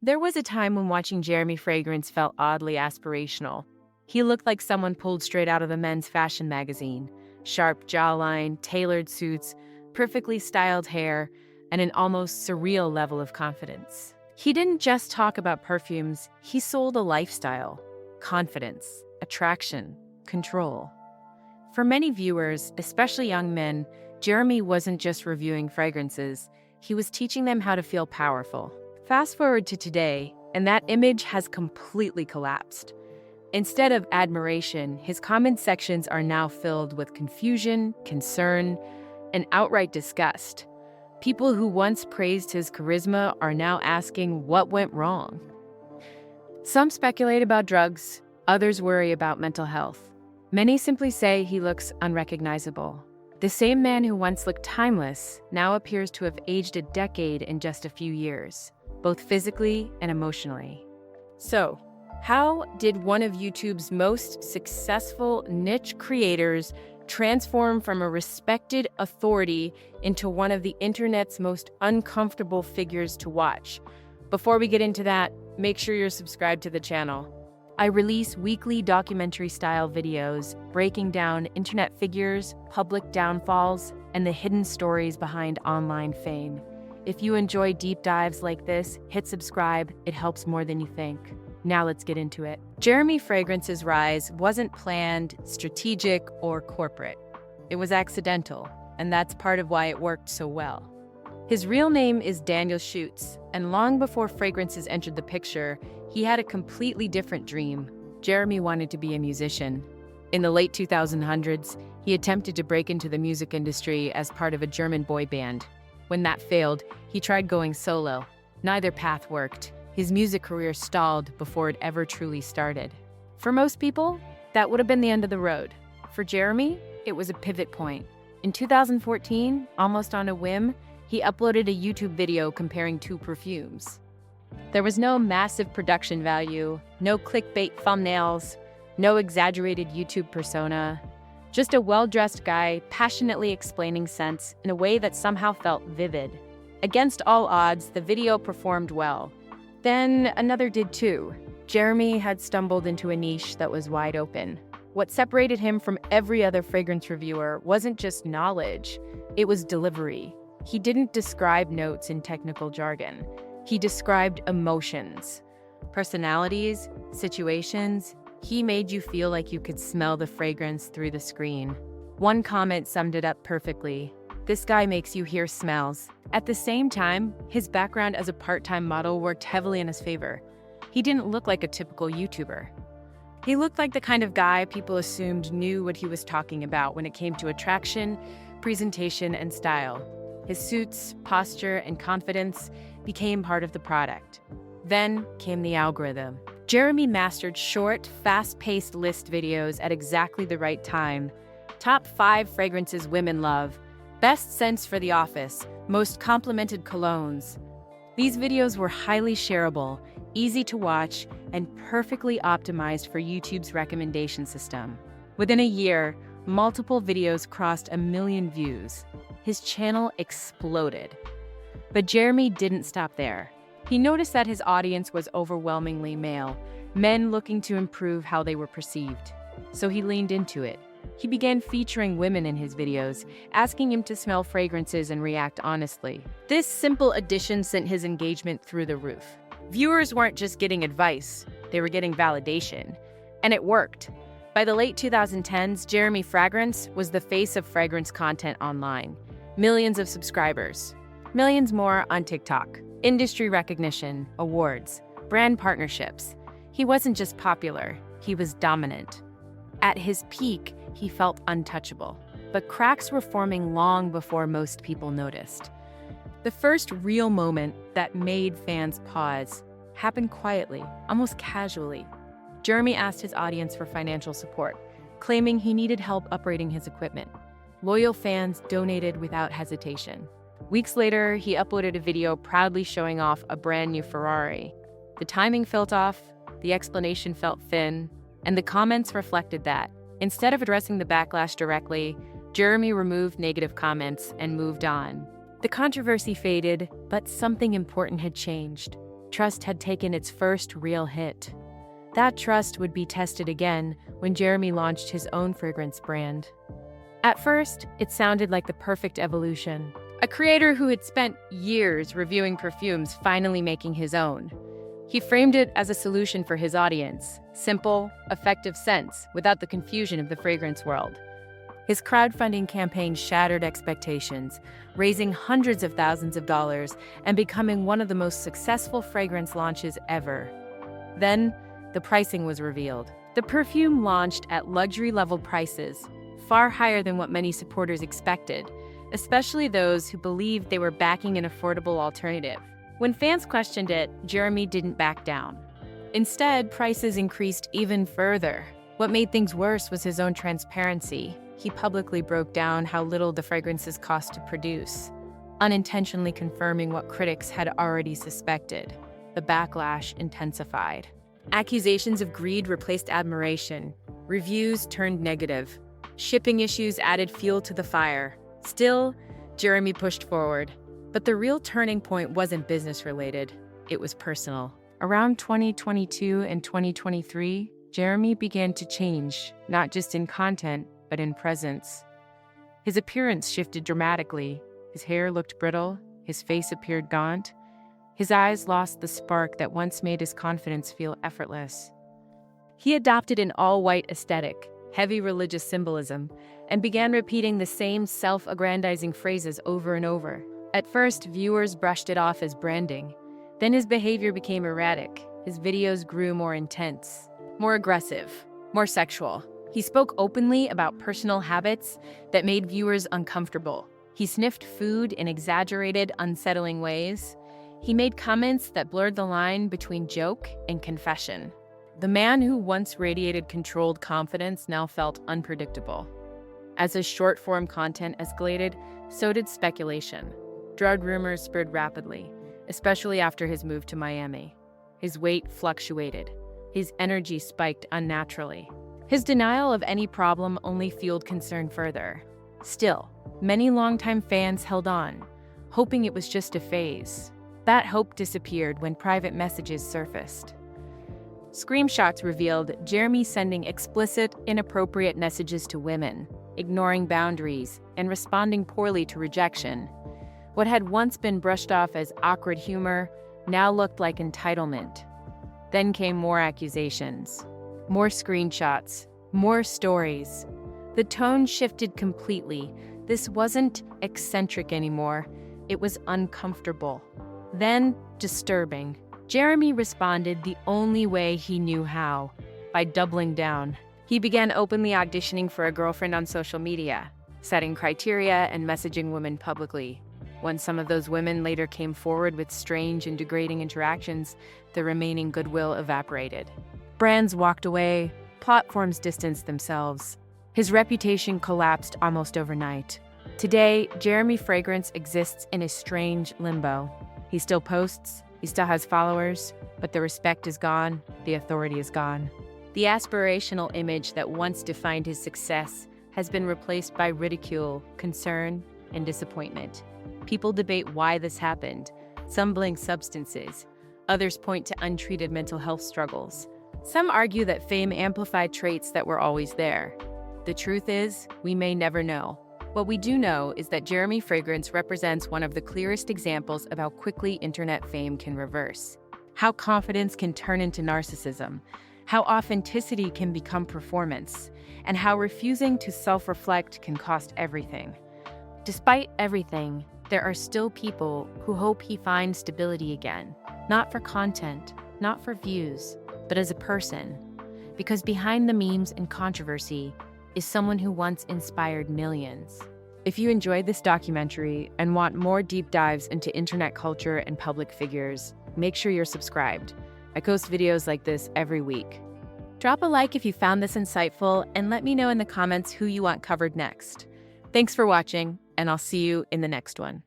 There was a time when watching Jeremy Fragrance felt oddly aspirational. He looked like someone pulled straight out of a men's fashion magazine. Sharp jawline, tailored suits, perfectly styled hair, and an almost surreal level of confidence. He didn't just talk about perfumes, he sold a lifestyle. Confidence, attraction, control. For many viewers, especially young men, Jeremy wasn't just reviewing fragrances, he was teaching them how to feel powerful. Fast forward to today, and that image has completely collapsed. Instead of admiration, his comment sections are now filled with confusion, concern, and outright disgust. People who once praised his charisma are now asking what went wrong. Some speculate about drugs, others worry about mental health. Many simply say he looks unrecognizable. The same man who once looked timeless now appears to have aged a decade in just a few years, both physically and emotionally. So, how did one of YouTube's most successful niche creators transform from a respected authority into one of the internet's most uncomfortable figures to watch? Before we get into that, make sure you're subscribed to the channel. I release weekly documentary-style videos breaking down internet figures, public downfalls, and the hidden stories behind online fame. If you enjoy deep dives like this, hit subscribe. It helps more than you think. Now let's get into it. Jeremy Fragrance's rise wasn't planned, strategic, or corporate. It was accidental, and that's part of why it worked so well. His real name is Daniel Schutz, and long before fragrances entered the picture, he had a completely different dream. Jeremy wanted to be a musician. In the late 2000s, he attempted to break into the music industry as part of a German boy band. When that failed, he tried going solo. Neither path worked. His music career stalled before it ever truly started. For most people, that would have been the end of the road. For Jeremy, it was a pivot point. In 2014, almost on a whim, he uploaded a YouTube video comparing two perfumes. There was no massive production value, no clickbait thumbnails, no exaggerated YouTube persona, just a well-dressed guy passionately explaining scents in a way that somehow felt vivid. Against all odds, the video performed well. Then another did too. Jeremy had stumbled into a niche that was wide open. What separated him from every other fragrance reviewer wasn't just knowledge, it was delivery. He didn't describe notes in technical jargon. He described emotions, personalities, situations. He made you feel like you could smell the fragrance through the screen. One comment summed it up perfectly. This guy makes you hear smells. At the same time, his background as a part-time model worked heavily in his favor. He didn't look like a typical YouTuber. He looked like the kind of guy people assumed knew what he was talking about when it came to attraction, presentation, and style. His suits, posture, and confidence became part of the product. Then came the algorithm. Jeremy mastered short, fast-paced list videos at exactly the right time. Top 5 fragrances women love. Best scents for the office. Most complimented colognes. These videos were highly shareable, easy to watch, and perfectly optimized for YouTube's recommendation system. Within a year, multiple videos crossed 1 million views. His channel exploded. But Jeremy didn't stop there. He noticed that his audience was overwhelmingly male, men looking to improve how they were perceived. So he leaned into it. He began featuring women in his videos, asking him to smell fragrances and react honestly. This simple addition sent his engagement through the roof. Viewers weren't just getting advice, they were getting validation. And it worked. By the late 2010s, Jeremy Fragrance was the face of fragrance content online. Millions of subscribers. Millions more on TikTok. Industry recognition, awards, brand partnerships. He wasn't just popular, he was dominant. At his peak, he felt untouchable. But cracks were forming long before most people noticed. The first real moment that made fans pause happened quietly, almost casually. Jeremy asked his audience for financial support, claiming he needed help upgrading his equipment. Loyal fans donated without hesitation. Weeks later, he uploaded a video proudly showing off a brand new Ferrari. The timing felt off, the explanation felt thin, and the comments reflected that. Instead of addressing the backlash directly, Jeremy removed negative comments and moved on. The controversy faded, but something important had changed. trust had taken its first real hit. That trust would be tested again when Jeremy launched his own fragrance brand. At first, it sounded like the perfect evolution. A creator who had spent years reviewing perfumes finally making his own. He framed it as a solution for his audience: simple, effective scents without the confusion of the fragrance world. His crowdfunding campaign shattered expectations, raising hundreds of thousands of dollars and becoming one of the most successful fragrance launches ever. Then, the pricing was revealed. The perfume launched at luxury-level prices, far higher than what many supporters expected, especially those who believed they were backing an affordable alternative. When fans questioned it, Jeremy didn't back down. Instead, prices increased even further. What made things worse was his own transparency. He publicly broke down how little the fragrances cost to produce, unintentionally confirming what critics had already suspected. The backlash intensified. Accusations of greed replaced admiration. Reviews turned negative. Shipping issues added fuel to the fire. Still, Jeremy pushed forward. But the real turning point wasn't business-related. It was personal. Around 2022 and 2023, Jeremy began to change, not just in content, but in presence. His appearance shifted dramatically. His hair looked brittle, his face appeared gaunt. His eyes lost the spark that once made his confidence feel effortless. He adopted an all-white aesthetic, heavy religious symbolism, and began repeating the same self-aggrandizing phrases over and over. At first, viewers brushed it off as branding. Then his behavior became erratic. His videos grew more intense, more aggressive, more sexual. He spoke openly about personal habits that made viewers uncomfortable. He sniffed food in exaggerated, unsettling ways. He made comments that blurred the line between joke and confession. The man who once radiated controlled confidence now felt unpredictable. As his short-form content escalated, so did speculation. Drug rumors spread rapidly, especially after his move to Miami. His weight fluctuated. His energy spiked unnaturally. His denial of any problem only fueled concern further. Still, many longtime fans held on, hoping it was just a phase. That hope disappeared when private messages surfaced. Screenshots revealed Jeremy sending explicit, inappropriate messages to women, ignoring boundaries, and responding poorly to rejection. What had once been brushed off as awkward humor now looked like entitlement. Then came more accusations, more screenshots, more stories. The tone shifted completely. This wasn't eccentric anymore. It was uncomfortable. Then, disturbing. Jeremy responded the only way he knew how, by doubling down. He began openly auditioning for a girlfriend on social media, setting criteria and messaging women publicly. When some of those women later came forward with strange and degrading interactions, the remaining goodwill evaporated. Brands walked away, platforms distanced themselves. His reputation collapsed almost overnight. Today, Jeremy Fragrance exists in a strange limbo. He still posts, he still has followers, but the respect is gone, the authority is gone. The aspirational image that once defined his success has been replaced by ridicule, concern, and disappointment. People debate why this happened. Some blame substances. Others point to untreated mental health struggles. Some argue that fame amplified traits that were always there. The truth is, we may never know. What we do know is that Jeremy Fragrance represents one of the clearest examples of how quickly internet fame can reverse. How confidence can turn into narcissism. How authenticity can become performance. And how refusing to self-reflect can cost everything. Despite everything, there are still people who hope he finds stability again. Not for content, not for views, but as a person. Because behind the memes and controversy is someone who once inspired millions. If you enjoyed this documentary and want more deep dives into internet culture and public figures, make sure you're subscribed. I post videos like this every week. Drop a like if you found this insightful and let me know in the comments who you want covered next. Thanks for watching, and I'll see you in the next one.